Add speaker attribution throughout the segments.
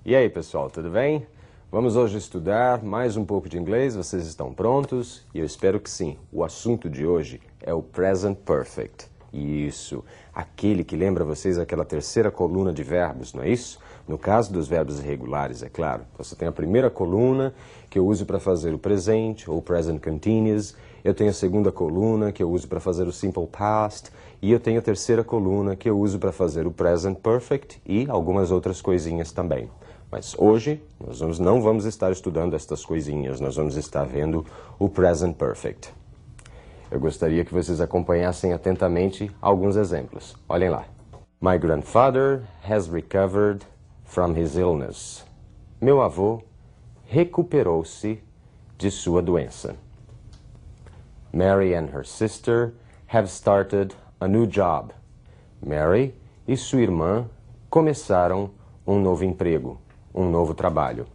Speaker 1: E aí, pessoal, tudo bem? Vamos hoje estudar mais um pouco de inglês, vocês estão prontos? E eu espero que sim. O assunto de hoje é o Present Perfect. Isso, aquele que lembra vocês aquela terceira coluna de verbos, não é isso? No caso dos verbos irregulares, é claro. Você tem a primeira coluna que eu uso para fazer o presente, ou present continuous. Eu tenho a segunda coluna que eu uso para fazer o simple past. E eu tenho a terceira coluna que eu uso para fazer o present perfect e algumas outras coisinhas também. Mas hoje nós não vamos estar estudando estas coisinhas, nós vamos estar vendo o present perfect. Eu gostaria que vocês acompanhassem atentamente alguns exemplos. Olhem lá. My grandfather has recovered from his illness. Meu avô recuperou-se de sua doença. Mary and her sister have started a new job. Mary e sua irmã começaram um novo emprego, um novo trabalho.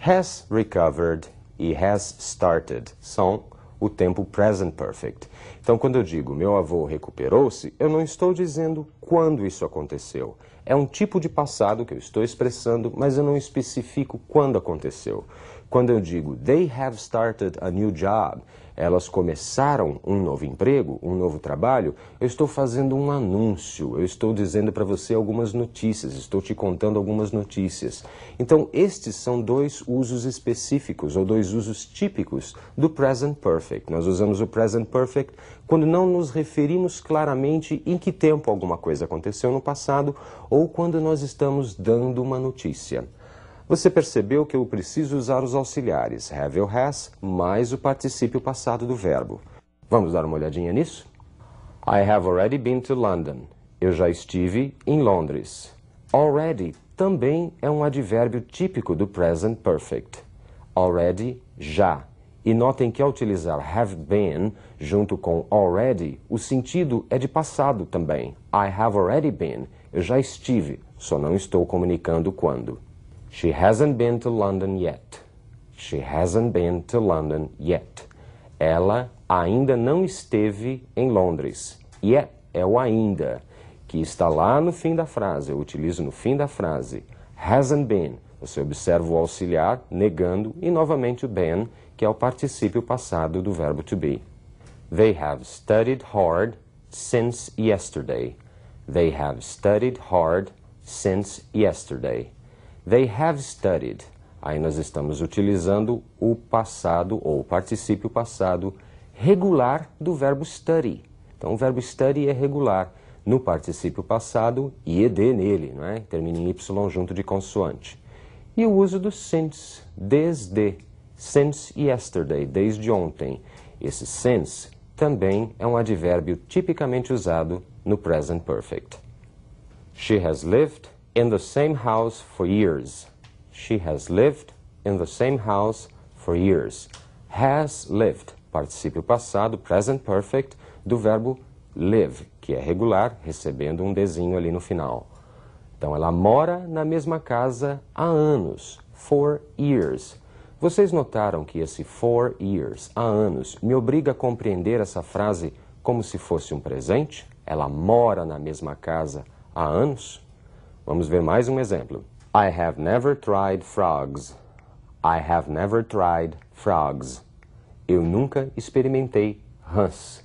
Speaker 1: Has recovered e has started são o tempo present perfect. Então, quando eu digo meu avô recuperou-se, eu não estou dizendo quando isso aconteceu. É um tipo de passado que eu estou expressando, mas eu não especifico quando aconteceu. Quando eu digo they have started a new job, elas começaram um novo emprego, um novo trabalho, eu estou fazendo um anúncio, eu estou dizendo para você algumas notícias, estou te contando algumas notícias. Então, estes são dois usos específicos, ou dois usos típicos do present perfect. Nós usamos o present perfect quando não nos referimos claramente em que tempo alguma coisa aconteceu no passado, ou quando nós estamos dando uma notícia. Você percebeu que eu preciso usar os auxiliares have ou has mais o particípio passado do verbo. Vamos dar uma olhadinha nisso? I have already been to London. Eu já estive em Londres. Already também é um advérbio típico do present perfect. Already, já. E notem que ao utilizar have been junto com already, o sentido é de passado também. I have already been. Eu já estive, só não estou comunicando quando. She hasn't been to London yet. She hasn't been to London yet. Ela ainda não esteve em Londres. Yet é o ainda, que está lá no fim da frase. Eu utilizo no fim da frase. Hasn't been. Você observa o auxiliar negando e novamente o been, que é o particípio passado do verbo to be. They have studied hard since yesterday. They have studied hard since yesterday. They have studied. Aí nós estamos utilizando o passado ou o particípio passado regular do verbo study. Então o verbo study é regular no particípio passado e ed nele, não é? Termina em y junto de consoante. E o uso do since, desde, since yesterday, desde ontem. Esse since também é um advérbio tipicamente usado no present perfect. She has lived in the same house for years. She has lived in the same house for years. Has lived, particípio passado, present perfect, do verbo live, que é regular, recebendo um desinho ali no final. Então, ela mora na mesma casa há anos, for years. Vocês notaram que esse for years, há anos, me obriga a compreender essa frase como se fosse um presente? Ela mora na mesma casa há anos? Vamos ver mais um exemplo. I have never tried frogs. I have never tried frogs. Eu nunca experimentei rãs.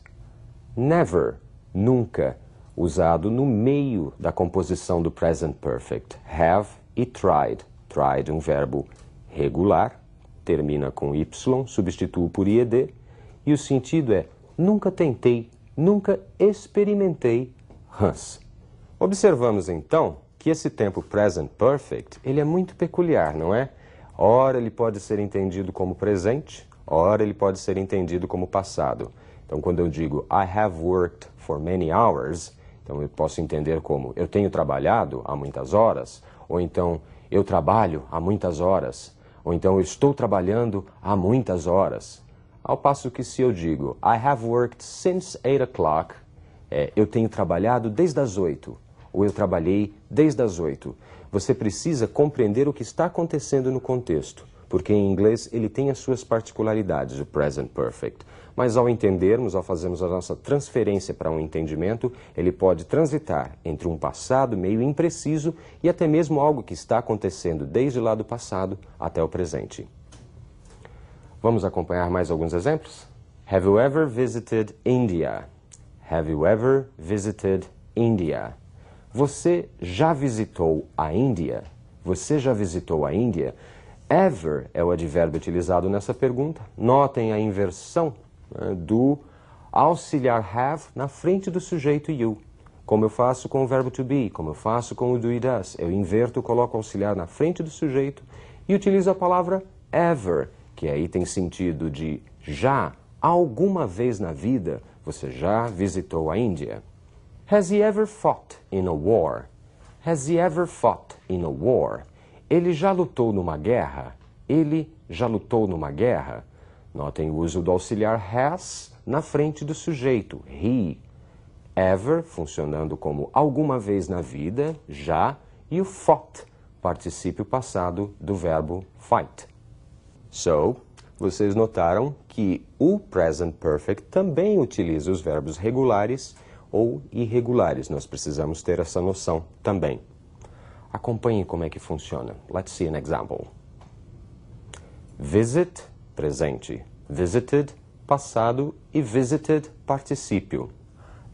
Speaker 1: Never, nunca, usado no meio da composição do present perfect. Have e tried. Tried, um verbo regular, termina com y, substituo por ied, e o sentido é nunca tentei, nunca experimentei rãs. Observamos então que esse tempo present perfect, ele é muito peculiar, não é? Ora ele pode ser entendido como presente, ora ele pode ser entendido como passado. Então, quando eu digo I have worked for many hours, então eu posso entender como eu tenho trabalhado há muitas horas, ou então eu trabalho há muitas horas, ou então eu estou trabalhando há muitas horas. Ao passo que se eu digo I have worked since 8 o'clock, eu tenho trabalhado desde as 8, ou eu trabalhei desde as 8. Você precisa compreender o que está acontecendo no contexto. porque em inglês ele tem as suas particularidades, o present perfect. Mas ao entendermos, ao fazermos a nossa transferência para um entendimento, ele pode transitar entre um passado meio impreciso e até mesmo algo que está acontecendo desde lá do passado até o presente. Vamos acompanhar mais alguns exemplos? Have you ever visited India? Have you ever visited India? Você já visitou a Índia? Você já visitou a Índia? Ever é o advérbio utilizado nessa pergunta. Notem a inversão, né, do auxiliar have na frente do sujeito you. Como eu faço com o verbo to be, como eu faço com o do e does. Eu inverto, coloco o auxiliar na frente do sujeito e utilizo a palavra ever, que aí tem sentido de já, alguma vez na vida, você já visitou a Índia. Has he ever fought in a war? Has he ever fought in a war? Ele já lutou numa guerra? Ele já lutou numa guerra? Notem o uso do auxiliar has na frente do sujeito, he. Ever, funcionando como alguma vez na vida, já, e o fought, particípio passado do verbo fight. So, vocês notaram que o present perfect também utiliza os verbos regulares ou irregulares. Nós precisamos ter essa noção também. Acompanhem como é que funciona. Let's see an example. Visit, presente. Visited, passado. E visited, particípio.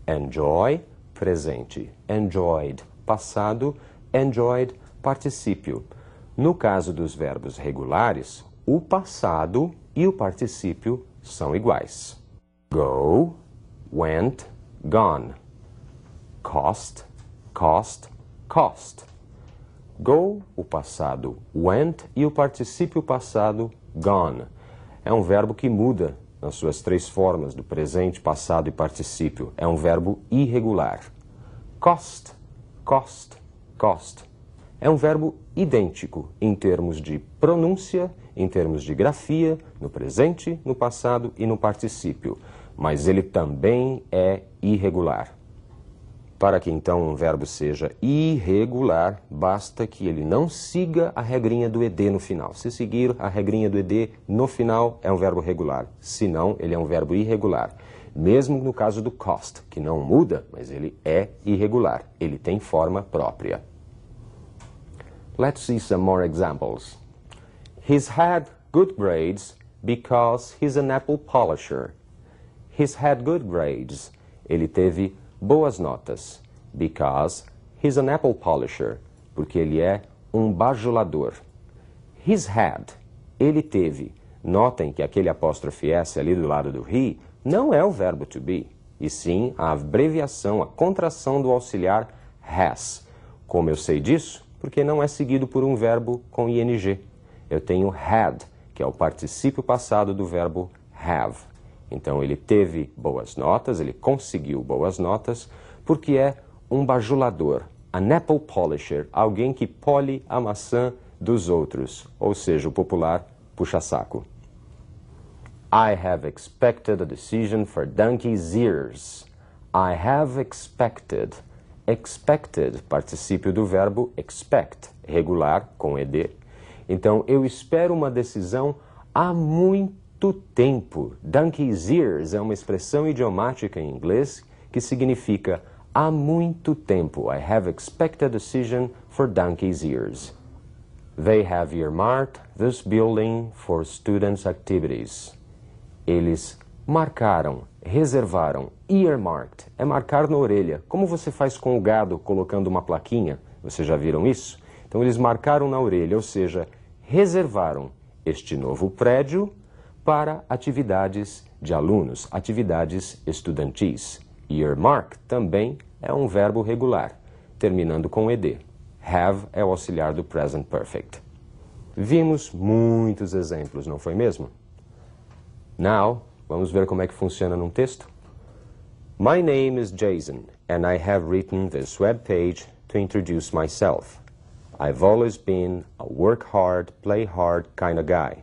Speaker 1: Enjoy, presente. Enjoyed, passado. Enjoyed, particípio. No caso dos verbos regulares, o passado e o particípio são iguais. Go, went, gone. Cost, cost, cost. Go, o passado, went e o particípio passado, gone. É um verbo que muda nas suas três formas, do presente, passado e particípio. É um verbo irregular. Cost, cost, cost. É um verbo idêntico em termos de pronúncia, em termos de grafia, no presente, no passado e no particípio. Mas ele também é irregular. Para que então um verbo seja irregular, basta que ele não siga a regrinha do ED no final. Se seguir a regrinha do ED no final, é um verbo regular. Se não, ele é um verbo irregular. Mesmo no caso do cost, que não muda, mas ele é irregular. Ele tem forma própria. Let's see some more examples. He's had good grades because he's an apple polisher. He's had good grades. Ele teve boas notas. Because he's an apple polisher. Porque ele é um bajulador. He's had. Ele teve. Notem que aquele apóstrofe S ali do lado do he não é o verbo to be, e sim a abreviação, a contração do auxiliar has. Como eu sei disso? Porque não é seguido por um verbo com ing. Eu tenho had, que é o particípio passado do verbo have. Então ele teve boas notas, ele conseguiu boas notas, porque é um bajulador, an apple polisher, alguém que pole a maçã dos outros, ou seja, o popular puxa-saco. I have expected a decision for donkey's ears. I have expected. Expected, particípio do verbo expect, regular, com ed. Então, eu espero uma decisão há muito tempo. Donkey's ears é uma expressão idiomática em inglês que significa há muito tempo. I have expected a decision for donkey's ears. They have earmarked this building for students' activities. Eles marcaram, reservaram, earmarked, é marcar na orelha. Como você faz com o gado colocando uma plaquinha? Vocês já viram isso? Então eles marcaram na orelha, ou seja, reservaram este novo prédio para atividades de alunos, atividades estudantis. Earmark também é um verbo regular, terminando com ed. Have é o auxiliar do present perfect. Vimos muitos exemplos, não foi mesmo? Now, vamos ver como é que funciona num texto? My name is Jason, and I have written this web page to introduce myself. I've always been a work hard, play hard kind of guy.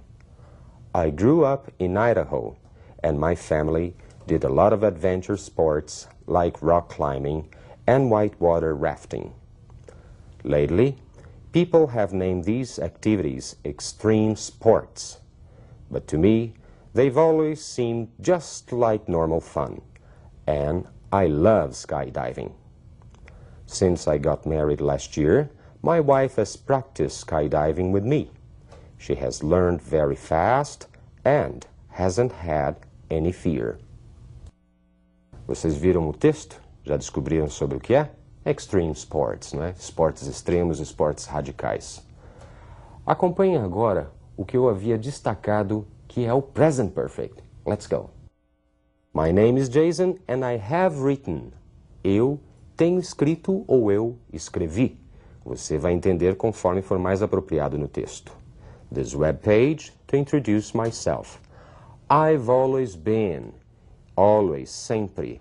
Speaker 1: I grew up in Idaho, and my family did a lot of adventure sports like rock climbing and whitewater rafting. Lately, People have named these activities extreme sports. But to me, they've always seemed just like normal fun. And I love skydiving. Since I got married last year, my wife has practiced skydiving with me. She has learned very fast and hasn't had any fear. Vocês viram o texto? Já descobriram sobre o que é? Extreme sports, né? Esportes extremos, esportes radicais. Acompanhem agora o que eu havia destacado, que é o present perfect. Let's go. My name is Jason and I have written. Eu tenho escrito ou eu escrevi. Você vai entender conforme for mais apropriado no texto. This web page to introduce myself. I've always been. Always, sempre.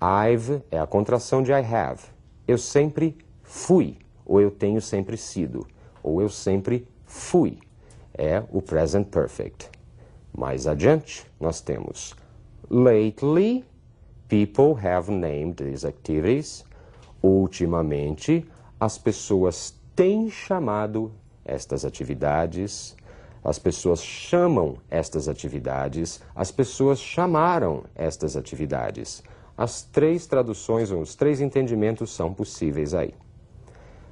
Speaker 1: I've é a contração de I have. Eu sempre fui, ou eu tenho sempre sido, ou eu sempre fui. É o present perfect. Mais adiante, nós temos lately, people have named these activities. Ultimamente, as pessoas têm chamado estas atividades. As pessoas chamam estas atividades. As pessoas chamaram estas atividades. As três traduções ou os três entendimentos são possíveis aí.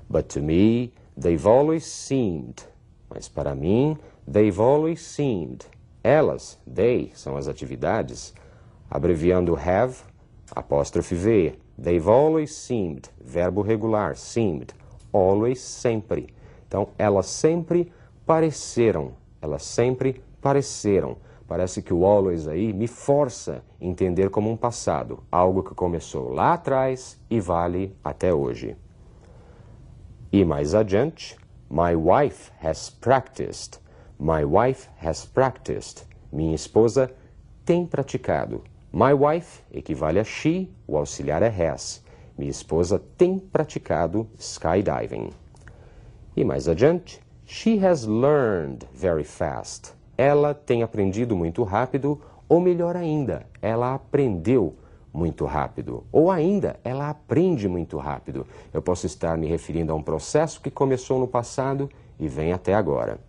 Speaker 1: But to me, they've always seemed. Mas para mim, they've always seemed. Elas, they, são as atividades. Abreviando have, apóstrofe V. They've always seemed. Verbo regular, seemed. Always, sempre. Então, elas sempre pareceram. Elas sempre pareceram. Parece que o always aí me força a entender como um passado, algo que começou lá atrás e vale até hoje. E mais adiante, my wife has practiced. My wife has practiced. Minha esposa tem praticado. My wife equivale a she, o auxiliar é has. Minha esposa tem praticado skydiving. E mais adiante, she has learned very fast. Ela tem aprendido muito rápido, ou melhor ainda, ela aprendeu muito rápido. Ou ainda, ela aprende muito rápido. Eu posso estar me referindo a um processo que começou no passado e vem até agora.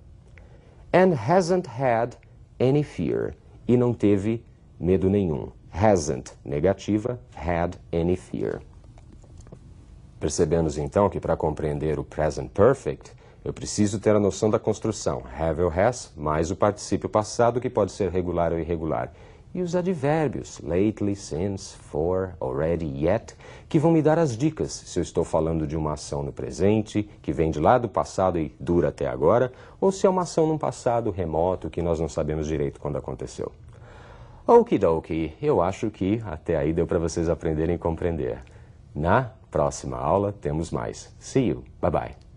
Speaker 1: And hasn't had any fear. E não teve medo nenhum. Hasn't, negativa, had any fear. Percebemos então que para compreender o present perfect, eu preciso ter a noção da construção, have ou has, mais o particípio passado, que pode ser regular ou irregular. E os advérbios, lately, since, for, already, yet, que vão me dar as dicas se eu estou falando de uma ação no presente, que vem de lá do passado e dura até agora, ou se é uma ação num passado remoto que nós não sabemos direito quando aconteceu. Okidoki, eu acho que até aí deu para vocês aprenderem e compreender. Na próxima aula temos mais. See you. Bye bye.